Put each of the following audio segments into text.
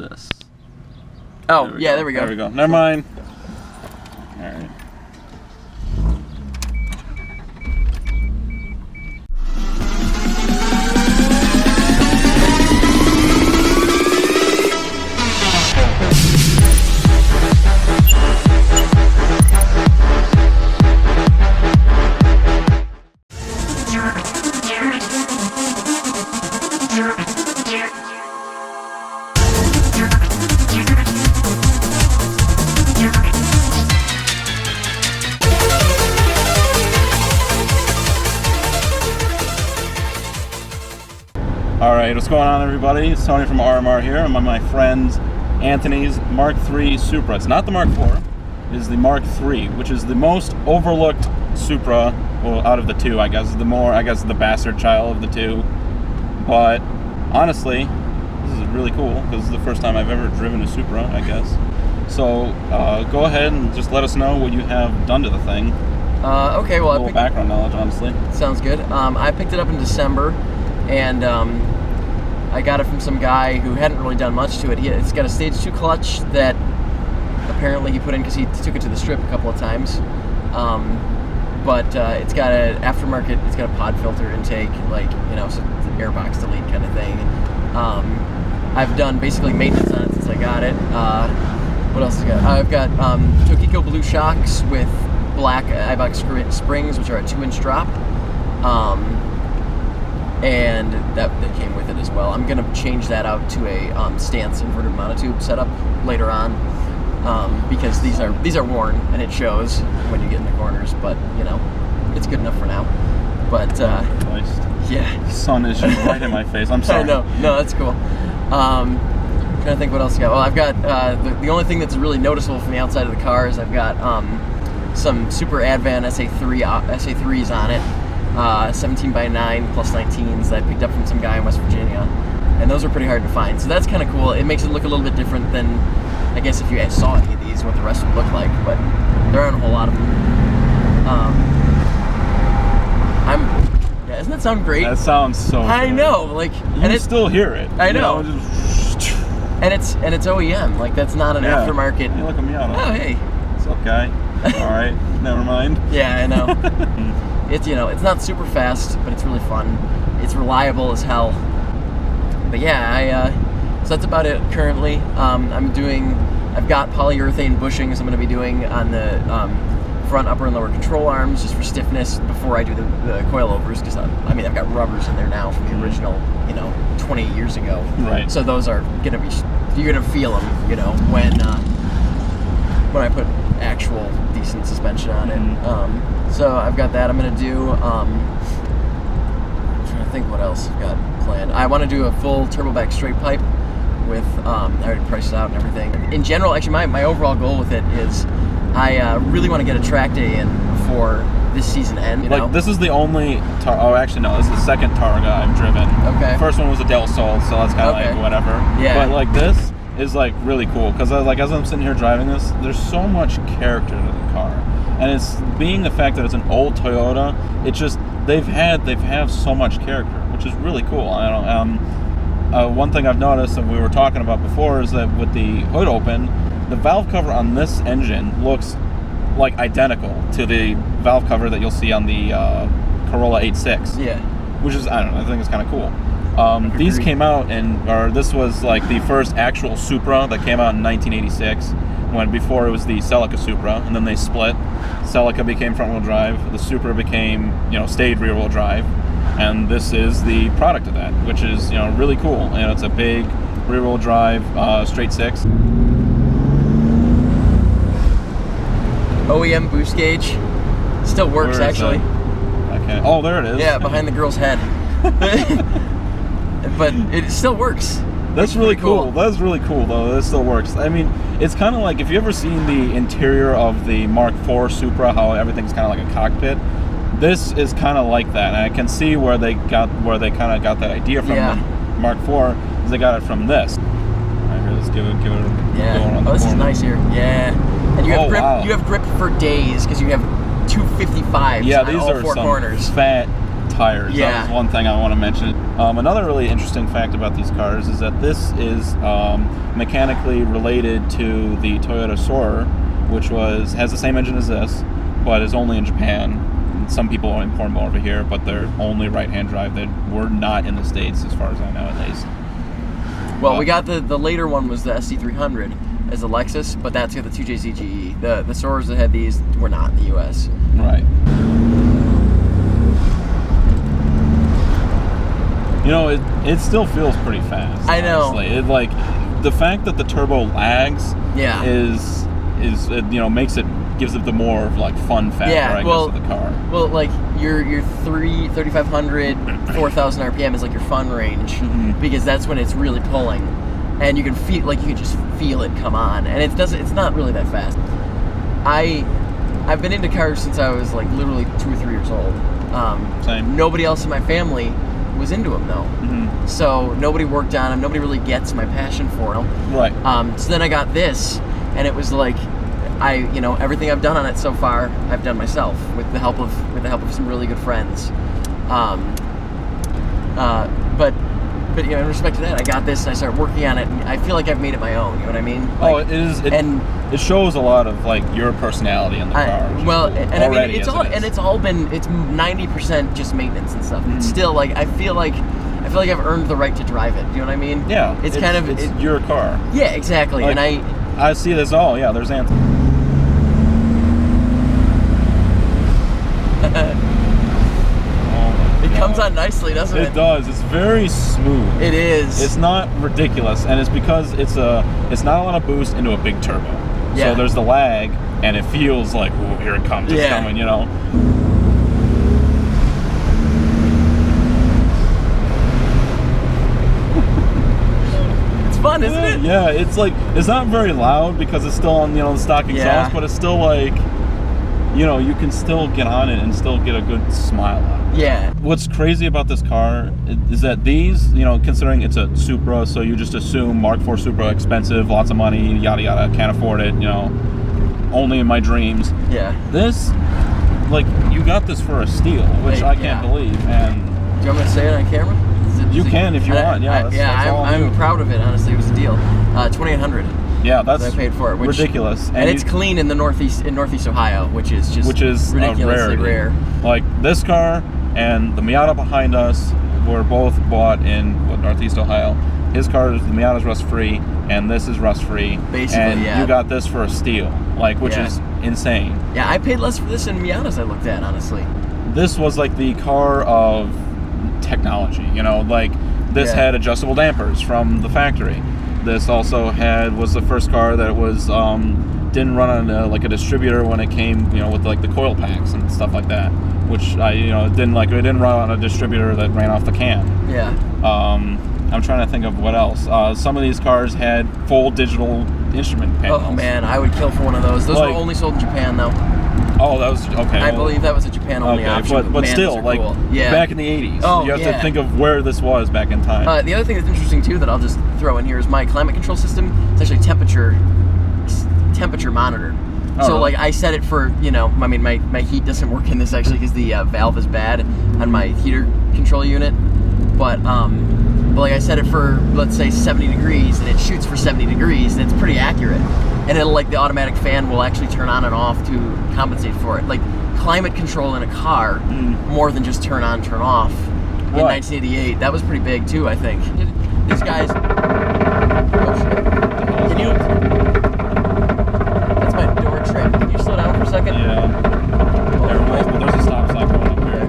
this? Oh, yeah, there we go. There we go. Never mind. All right. Alright, what's going on, everybody? It's Tony from RMR here. I'm on my friend Anthony's Mark III Supra. It's not the Mark IV, it is the Mark III, which is the most overlooked Supra, well, out of the two, I guess. The bastard child of the two. But honestly, this is really cool because it's the first time I've ever driven a Supra, I guess. So go ahead and just let us know what you have done to the thing. Okay, well, a little background knowledge, honestly. Sounds good. I picked it up in December, and I got it from some guy who hadn't really done much to it. It's got a stage 2 clutch that apparently he put in because he took it to the strip a couple of times. But it's got an aftermarket, it's got a pod filter intake, like, you know, so it's an airbox delete kind of thing. I've done basically maintenance on it since I got it. What else has it got? I've got Tokiko blue shocks with black Ibox springs, which are a 2-inch drop. And that came with it as well. I'm gonna change that out to a stance inverted monotube setup later on, because these are worn and it shows when you get in the corners. But you know, it's good enough for now. But yeah, the sun is just right in my face. I'm sorry. No, that's cool. Trying to think what else I got. Well, I've got the only thing that's really noticeable from the outside of the car is I've got some Super Advan SA3s on it. 17x9 plus 19s that I picked up from some guy in West Virginia, and those are pretty hard to find, so that's kind of cool. It makes it look a little bit different than, I guess, if you guys saw any of these, what the rest would look like, but there aren't a whole lot of them. Yeah, doesn't that sound great? That sounds so good. I know, like, and you still hear it. I know. And it's OEM, like, that's not an aftermarket. You look at me out. Oh, hey. It's okay. All right, never mind. Yeah, I know. It's, you know, it's not super fast, but it's really fun. It's reliable as hell. But yeah, so that's about it currently. I've got polyurethane bushings I'm going to be doing on the front, upper, and lower control arms just for stiffness before I do the coilovers, because I've got rubbers in there now from the original, you know, 20 years ago. Right. So those are going to be, you're going to feel them, you know, when I put actual decent suspension on it. So I've got that I'm going to do. I'm trying to think what else I've got planned. I want to do a full turboback straight pipe with, I already priced it out and everything. In general, actually my overall goal with it is I really want to get a track day in before this season ends. Like, this is the only, this is the second Targa I've driven. Okay. The first one was a Del Sol, so that's kind of like whatever. Yeah. But like this is like really cool, because as I'm sitting here driving this, there's so much character to the car. And it's being the fact that it's an old Toyota, it just, they have so much character, which is really cool. One thing I've noticed that we were talking about before is that with the hood open, the valve cover on this engine looks like identical to the valve cover that you'll see on the Corolla 8.6. Yeah. Which is, I don't know, I think it's kind of cool. These came out this was like the first actual Supra that came out in 1986. Before it was the Celica Supra, and then they split. Celica became front-wheel drive, the Supra became, you know, stayed rear-wheel drive, and this is the product of that, which is, you know, really cool. And it's a big rear-wheel drive, straight 6. OEM boost gauge, still works actually. Okay. Oh, there it is. Yeah, behind the girl's head. But it still works. That's really cool. That's really cool, though. That still works. I mean, it's kind of like, if you ever seen the interior of the Mark IV Supra, how everything's kind of like a cockpit. This is kind of like that, and I can see where they kind of got that idea from. The Mark IV, is they got it from this. All right, here, let's give it a go on the this is corner. Nice here. Yeah, and you have grip. Wow. You have grip for days because you have 255s. Yeah, on these all are four some corners. Fat tires. Yeah, that was one thing I want to mention. Another really interesting fact about these cars is that this is mechanically related to the Toyota Supra, which has the same engine as this, but is only in Japan. Some people import them over here, but they're only right-hand drive. They were not in the States, as far as I know, at least. Well, we got the later one was the SC300 as a Lexus, but that's got the 2JZ GE. The Supras that had these were not in the U.S. Right. You know, it still feels pretty fast. I know. Honestly. It like the fact that the turbo lags. Yeah. Is makes it. Gives it the more like fun factor, I guess, of the car. Well, like your 3,500, 4,000 RPM is like your fun range, because that's when it's really pulling, and you can just feel it come on, and it's not really that fast. I've been into cars since I was like literally 2 or 3 years old. Same. Nobody else in my family was into them though, so nobody worked on them. Nobody really gets my passion for them. Right. So then I got this, and it was like. Everything I've done on it so far, I've done myself with the help of some really good friends. But in respect to that, I got this and I started working on it, and I feel like I've made it my own. You know what I mean? Like, it is. It shows a lot of like your personality in the car. It's 90% just maintenance and stuff. It's still like I feel like I've earned the right to drive it. Do you know what I mean? Yeah. It's your car. Yeah, exactly. Like, and I see this all. Yeah, there's Anthony. It comes on nicely, doesn't it? It does. It's very smooth. It is. It's not ridiculous, and it's because it's not a lot of boost into a big turbo. Yeah. So there's the lag, and it feels like, oh, here it comes. It's coming, you know. It's fun, isn't it? Yeah, it's like it's not very loud because it's still on the stock exhaust, but it's still like. You can still get on it and still get a good smile out of it. Yeah. What's crazy about this car is that these, considering it's a Supra, so you just assume Mark IV Supra, expensive, lots of money, yada yada, can't afford it, only in my dreams. Yeah. This, like, you got this for a steal, which I can't believe. And do you want me to say it on camera? You can if you want. Yeah. I'm proud of it. Honestly, it was a deal. 2,800. Yeah, that's I paid for it, ridiculous. And it's clean in Northeast Ohio, which is ridiculously rare. Like this car and the Miata behind us were both bought in Northeast Ohio. His car, the Miata's rust-free, and this is rust-free. Basically, and you got this for a steal, which is insane. Yeah, I paid less for this than Miatas I looked at, honestly. This was like the car of technology, this had adjustable dampers from the factory. This also was the first car that was didn't run on a distributor when it came with like the coil packs and stuff like that, which it didn't run on a distributor that ran off the can. Yeah. I'm trying to think of what else. Some of these cars had full digital instrument panels. Oh man, I would kill for one of those. Those were only sold in Japan though. Oh, that was okay. I believe that was a Japan only option. But still, like cool. Back in the 80s. Oh, you have to think of where this was back in time. The other thing that's interesting too that I'll just throw in here is my climate control system. It's actually temperature monitored. So like I set it for my heat doesn't work in this actually because the valve is bad on my heater control unit. But like I set it for, let's say 70 degrees, and it shoots for 70 degrees, and it's pretty accurate. And it'll the automatic fan will actually turn on and off to compensate for it. Like climate control in a car, more than just turn on, turn off. In 1988, that was pretty big too, I think. These guys. Oh shit! Can you? That's my door trim. Can you slow down for a second? Yeah. There's a stop sign going up here.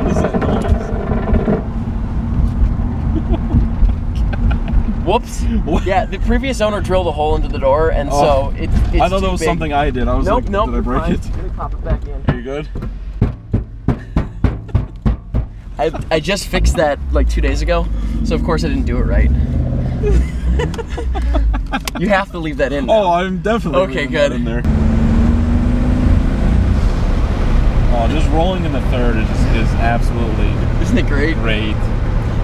What is that noise? Whoops. What? Yeah, the previous owner drilled a hole into the door, and so it's I thought that was something I did. I was nope, did I break it? Let me pop it back in. Are you good? I just fixed that like 2 days ago, so of course I didn't do it right. You have to leave that in now. Oh, I'm definitely leaving that in there. Oh, just rolling in the third is absolutely... Isn't it great? Great.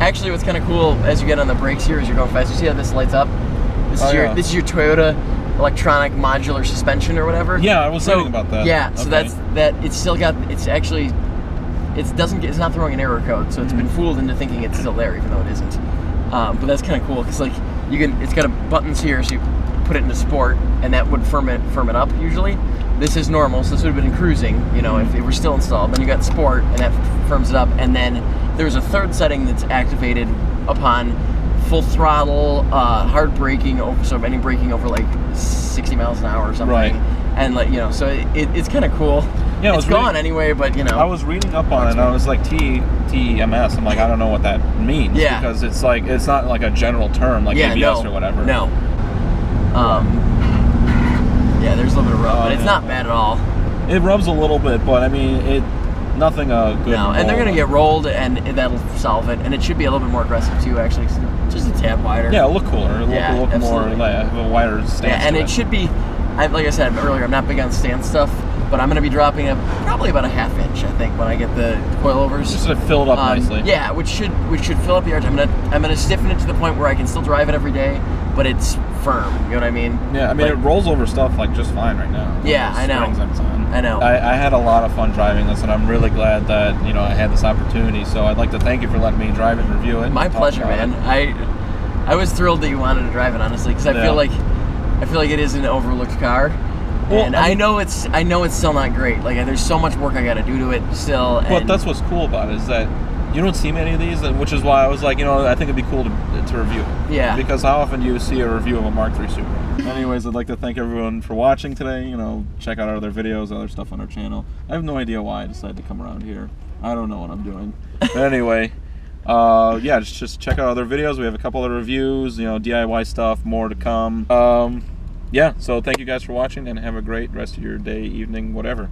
Actually, what's kind of cool as you get on the brakes here as you're going fast, you see how this lights up? This is your Toyota electronic modular suspension or whatever. Yeah, I was reading about that. Yeah, so it's still got, it's it's not throwing an error code, so it's been fooled into thinking it's still there, even though it isn't. But that's kind of cool because like it's got buttons here, so you put it into sport, and that would firm it up usually. This is normal, so this would have been in cruising, you know, if it were still installed. Then you got sport, and that firms it up, and then there's a third setting that's activated upon full throttle, hard braking, so any braking over like 60 miles an hour or something. Right. And like, you know, so it's kind of cool. Yeah, it's gone anyway, but you know. I was reading up on it, and I was like, TEMS. I'm like, I don't know what that means. Yeah. Because it's like, it's not like a general term like ABS or whatever. No. Yeah, there's a little bit of rub, but it's not bad at all. It rubs a little bit, but I mean, nothing good. No, and they're gonna get rolled, and that'll solve it. And it should be a little bit more aggressive too, actually, just a tad wider. Yeah, it'll look cooler. It'll look more like a wider stance. Yeah, and it should be. Like I said earlier, I'm not big on stance stuff, but I'm gonna be dropping it probably about a ½ inch, I think, when I get the coilovers. Just to fill it up nicely. Yeah, which should fill up the arch. I'm gonna stiffen it to the point where I can still drive it every day, but it's firm. You know what I mean? Yeah, I mean, it rolls over stuff like just fine right now. Yeah, I know. I know. I had a lot of fun driving this, and I'm really glad that I had this opportunity. So I'd like to thank you for letting me drive it and review it. My pleasure, man. I was thrilled that you wanted to drive it, honestly, because I feel like it is an overlooked car. Well, and I know it's still not great. Like, there's so much work I got to do to it still. But that's what's cool about it, is that you don't see many of these, which is why I was like, I think it'd be cool to review it. Yeah. Because how often do you see a review of a Mark III Supra? Anyways, I'd like to thank everyone for watching today. Check out our other videos, other stuff on our channel. I have no idea why I decided to come around here. I don't know what I'm doing. But anyway, yeah, just check out other videos. We have a couple of reviews, DIY stuff, more to come. Yeah, so thank you guys for watching, and have a great rest of your day, evening, whatever.